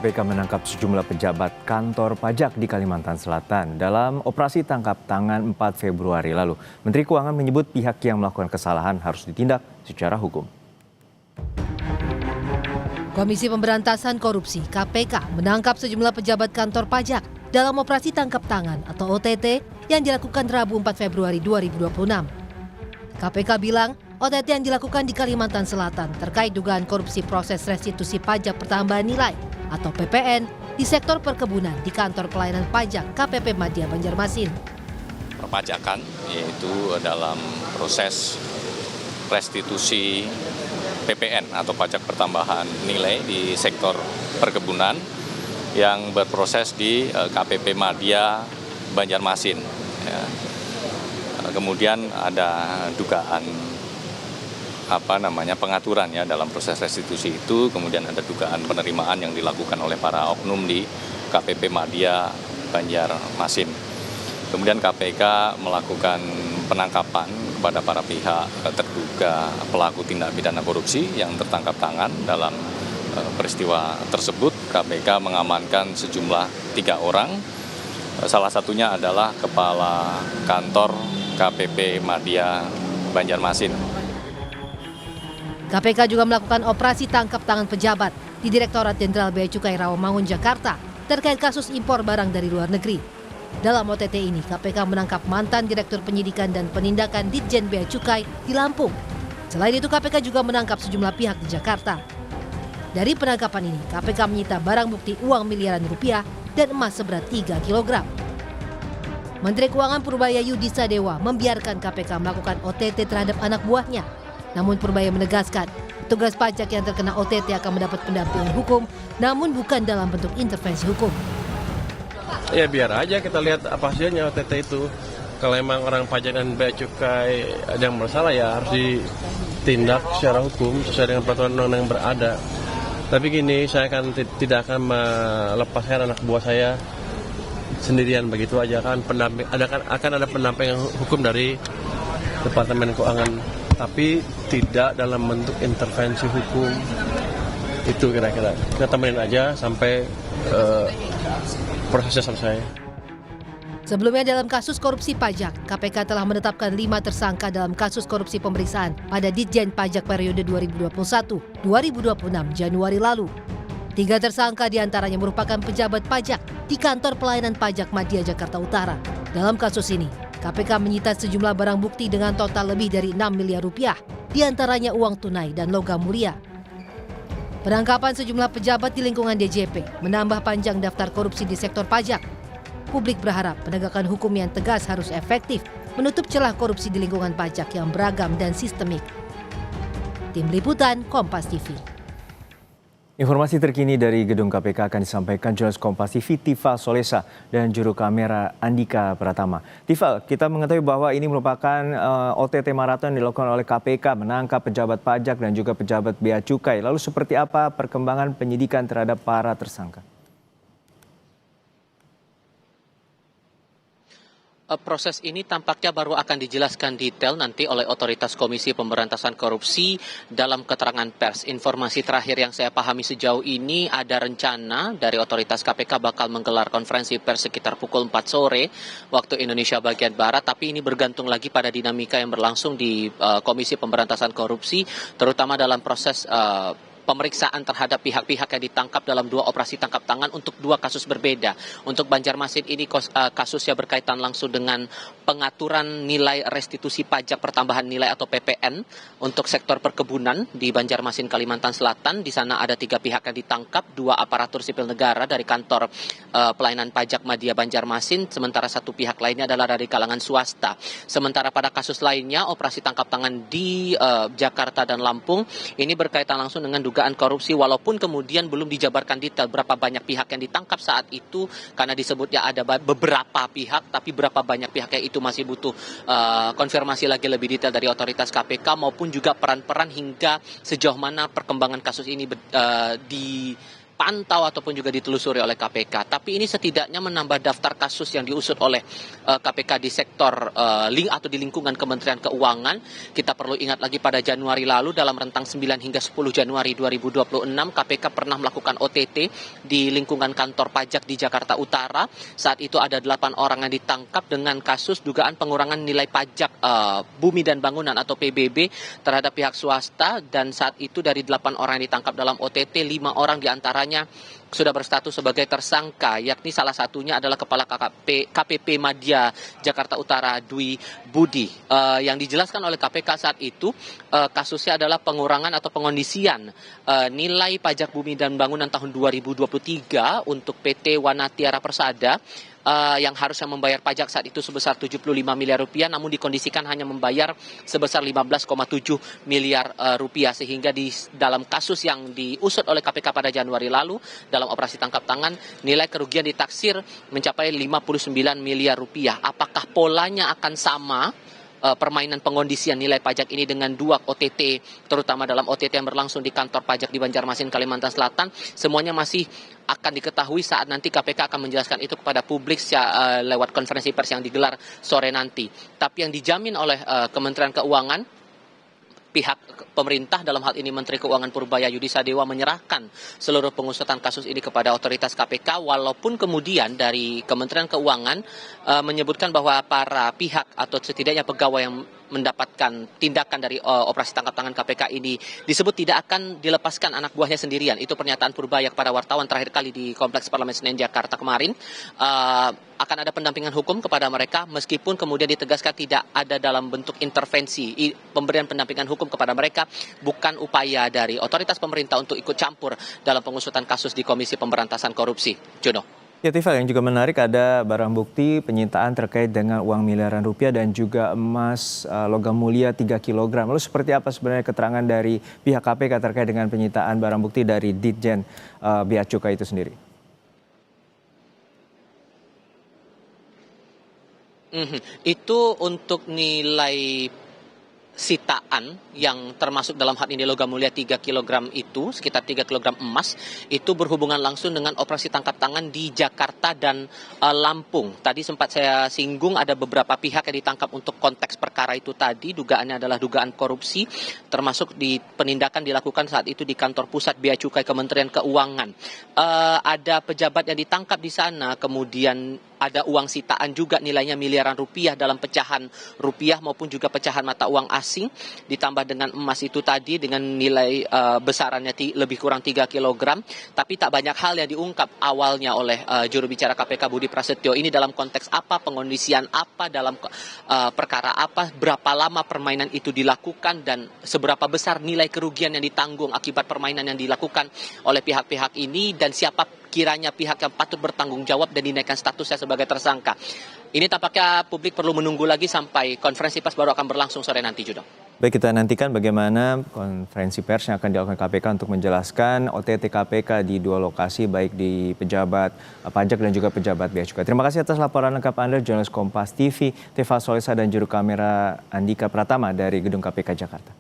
KPK menangkap sejumlah pejabat kantor pajak di Kalimantan Selatan dalam operasi tangkap tangan 4 Februari lalu. Menteri Keuangan menyebut pihak yang melakukan kesalahan harus ditindak secara hukum. Komisi Pemberantasan Korupsi (KPK) menangkap sejumlah pejabat kantor pajak dalam operasi tangkap tangan atau OTT yang dilakukan Rabu 4 Februari 2026. KPK bilang OTT yang dilakukan di Kalimantan Selatan terkait dugaan korupsi proses restitusi pajak pertambahan nilai atau PPN di sektor perkebunan di kantor pelayanan pajak KPP Madya Banjarmasin. Perpajakan yaitu dalam proses restitusi PPN atau pajak pertambahan nilai di sektor perkebunan yang berproses di KPP Madya Banjarmasin. Ya. Kemudian ada dugaan pengaturan ya dalam proses restitusi itu, kemudian ada dugaan penerimaan yang dilakukan oleh para oknum di KPP Madya Banjarmasin. Kemudian KPK melakukan penangkapan kepada para pihak terduga pelaku tindak pidana korupsi yang tertangkap tangan dalam peristiwa tersebut. KPK mengamankan sejumlah 3 orang, salah satunya adalah Kepala Kantor KPP Madya Banjarmasin. KPK juga melakukan operasi tangkap tangan pejabat di Direktorat Jenderal Bea Cukai Rawamangun, Jakarta terkait kasus impor barang dari luar negeri. Dalam OTT ini, KPK menangkap mantan Direktur Penyidikan dan Penindakan Ditjen Bea Cukai di Lampung. Selain itu, KPK juga menangkap sejumlah pihak di Jakarta. Dari penangkapan ini, KPK menyita barang bukti uang miliaran rupiah dan emas seberat 3 kg. Menteri Keuangan Purbaya Yudhistira Dewa membiarkan KPK melakukan OTT terhadap anak buahnya. Namun Purbaya menegaskan, petugas pajak yang terkena OTT akan mendapat pendampingan hukum, namun bukan dalam bentuk intervensi hukum. Ya biar aja kita lihat apa hasilnya OTT itu. Kalau emang orang pajak dan bea cukai ada yang bersalah ya harus ditindak secara hukum sesuai dengan peraturan undang-undang yang berada. Tapi gini, saya tidak akan melepaskan anak buah saya sendirian begitu aja kan. Akan ada pendampingan hukum dari Departemen Keuangan, tapi tidak dalam bentuk intervensi hukum. Itu kira-kira. Kita temenin aja sampai prosesnya selesai. Sebelumnya dalam kasus korupsi pajak, KPK telah menetapkan 5 tersangka dalam kasus korupsi pemeriksaan pada Ditjen Pajak periode 2021-2026 Januari lalu. 3 tersangka diantaranya merupakan pejabat pajak di kantor pelayanan pajak Madya Jakarta Utara. Dalam kasus ini, KPK menyita sejumlah barang bukti dengan total lebih dari 6 miliar rupiah, diantaranya uang tunai dan logam mulia. Penangkapan sejumlah pejabat di lingkungan DJP menambah panjang daftar korupsi di sektor pajak. Publik berharap penegakan hukum yang tegas harus efektif menutup celah korupsi di lingkungan pajak yang beragam dan sistemik. Tim Liputan Kompas TV. Informasi terkini dari gedung KPK akan disampaikan jurnalis Kompas TV Tifa Solesa dan juru kamera Andika Pratama. Tifa, kita mengetahui bahwa ini merupakan OTT maraton dilakukan oleh KPK menangkap pejabat pajak dan juga pejabat bea cukai. Lalu seperti apa perkembangan penyidikan terhadap para tersangka? Proses ini tampaknya baru akan dijelaskan detail nanti oleh otoritas Komisi Pemberantasan Korupsi dalam keterangan pers. Informasi terakhir yang saya pahami sejauh ini ada rencana dari otoritas KPK bakal menggelar konferensi pers sekitar pukul 4 sore waktu Indonesia bagian Barat, tapi ini bergantung lagi pada dinamika yang berlangsung di Komisi Pemberantasan Korupsi, terutama dalam proses pemeriksaan terhadap pihak-pihak yang ditangkap dalam 2 operasi tangkap tangan untuk 2 kasus berbeda. Untuk Banjarmasin ini kasusnya berkaitan langsung dengan pengaturan nilai restitusi pajak pertambahan nilai atau PPN untuk sektor perkebunan di Banjarmasin, Kalimantan Selatan. Di sana ada 3 pihak yang ditangkap, 2 aparatur sipil negara dari kantor pelayanan pajak Madya Banjarmasin, sementara 1 pihak lainnya adalah dari kalangan swasta. Sementara pada kasus lainnya, operasi tangkap tangan di Jakarta dan Lampung, ini berkaitan langsung dengan dugaan korupsi, walaupun kemudian belum dijabarkan detail berapa banyak pihak yang ditangkap saat itu, karena disebutnya ada beberapa pihak, tapi berapa banyak pihak yang itu masih butuh konfirmasi lagi lebih detail dari otoritas KPK, maupun juga peran-peran hingga sejauh mana perkembangan kasus ini dipantau ataupun juga ditelusuri oleh KPK. Tapi ini setidaknya menambah daftar kasus yang diusut oleh KPK di sektor atau di lingkungan Kementerian Keuangan. Kita perlu ingat lagi pada Januari lalu dalam rentang 9 hingga 10 Januari 2026 KPK pernah melakukan OTT di lingkungan kantor pajak di Jakarta Utara. Saat itu ada 8 orang yang ditangkap dengan kasus dugaan pengurangan nilai pajak bumi dan bangunan atau PBB terhadap pihak swasta, dan saat itu dari 8 orang yang ditangkap dalam OTT, 5 orang diantaranya sudah berstatus sebagai tersangka, yakni salah satunya adalah Kepala KPP Madya Jakarta Utara Dwi Budi. Yang dijelaskan oleh KPK saat itu kasusnya adalah pengurangan atau pengondisian nilai pajak bumi dan bangunan tahun 2023 untuk PT Wanatiara Persada yang harusnya membayar pajak saat itu sebesar 75 miliar rupiah, namun dikondisikan hanya membayar sebesar 15,7 miliar rupiah, sehingga di dalam kasus yang diusut oleh KPK pada Januari lalu dalam operasi tangkap tangan, nilai kerugian ditaksir mencapai 59 miliar rupiah. Apakah polanya akan sama permainan pengondisian nilai pajak ini dengan dua OTT, terutama dalam OTT yang berlangsung di kantor pajak di Banjarmasin, Kalimantan Selatan? Semuanya masih akan diketahui saat nanti KPK akan menjelaskan itu kepada publik lewat konferensi pers yang digelar sore nanti. Tapi yang dijamin oleh Kementerian Keuangan, pihak pemerintah dalam hal ini Menteri Keuangan Purbaya Yudi Sadewa menyerahkan seluruh pengusutan kasus ini kepada otoritas KPK, walaupun kemudian dari Kementerian Keuangan menyebutkan bahwa para pihak atau setidaknya pegawai yang mendapatkan tindakan dari operasi tangkap tangan KPK ini disebut tidak akan dilepaskan anak buahnya sendirian. Itu pernyataan Purbaya kepada wartawan terakhir kali di Kompleks Parlemen Senen Jakarta kemarin. Akan ada pendampingan hukum kepada mereka, meskipun kemudian ditegaskan tidak ada dalam bentuk intervensi. Pemberian pendampingan hukum kepada mereka bukan upaya dari otoritas pemerintah untuk ikut campur dalam pengusutan kasus di Komisi Pemberantasan Korupsi. Jono. Ya Tifal, yang juga menarik ada barang bukti penyitaan terkait dengan uang miliaran rupiah dan juga emas logam mulia 3 kg. Lalu seperti apa sebenarnya keterangan dari pihak KPK terkait dengan penyitaan barang bukti dari Ditjen Bea Cukai itu sendiri? Itu untuk nilai sitaan yang termasuk dalam hal ini logam mulia 3 kg itu, sekitar 3 kg emas, itu berhubungan langsung dengan operasi tangkap tangan di Jakarta dan Lampung. Tadi sempat saya singgung ada beberapa pihak yang ditangkap untuk konteks perkara itu tadi, dugaannya adalah dugaan korupsi, termasuk di penindakan dilakukan saat itu di kantor pusat Bea Cukai Kementerian Keuangan. Ada pejabat yang ditangkap di sana, kemudian ada uang sitaan juga nilainya miliaran rupiah dalam pecahan rupiah maupun juga pecahan mata uang asing, ditambah dengan emas itu tadi dengan nilai besarannya lebih kurang 3 kg. Tapi tak banyak hal yang diungkap awalnya oleh juru bicara KPK Budi Prasetyo. Ini dalam konteks apa, pengondisian apa, dalam perkara apa, berapa lama permainan itu dilakukan, dan seberapa besar nilai kerugian yang ditanggung akibat permainan yang dilakukan oleh pihak-pihak ini, dan siapa kiranya pihak yang patut bertanggung jawab dan dinaikkan statusnya sebagai tersangka. Ini tampaknya publik perlu menunggu lagi sampai konferensi pers baru akan berlangsung sore nanti, Judo. Baik, kita nantikan bagaimana konferensi pers yang akan dilakukan KPK untuk menjelaskan OTT KPK di dua lokasi, baik di pejabat pajak dan juga pejabat bea cukai. Terima kasih atas laporan lengkap Anda, jurnalis Kompas TV, Tifal Solesa dan juru kamera Andika Pratama dari Gedung KPK Jakarta.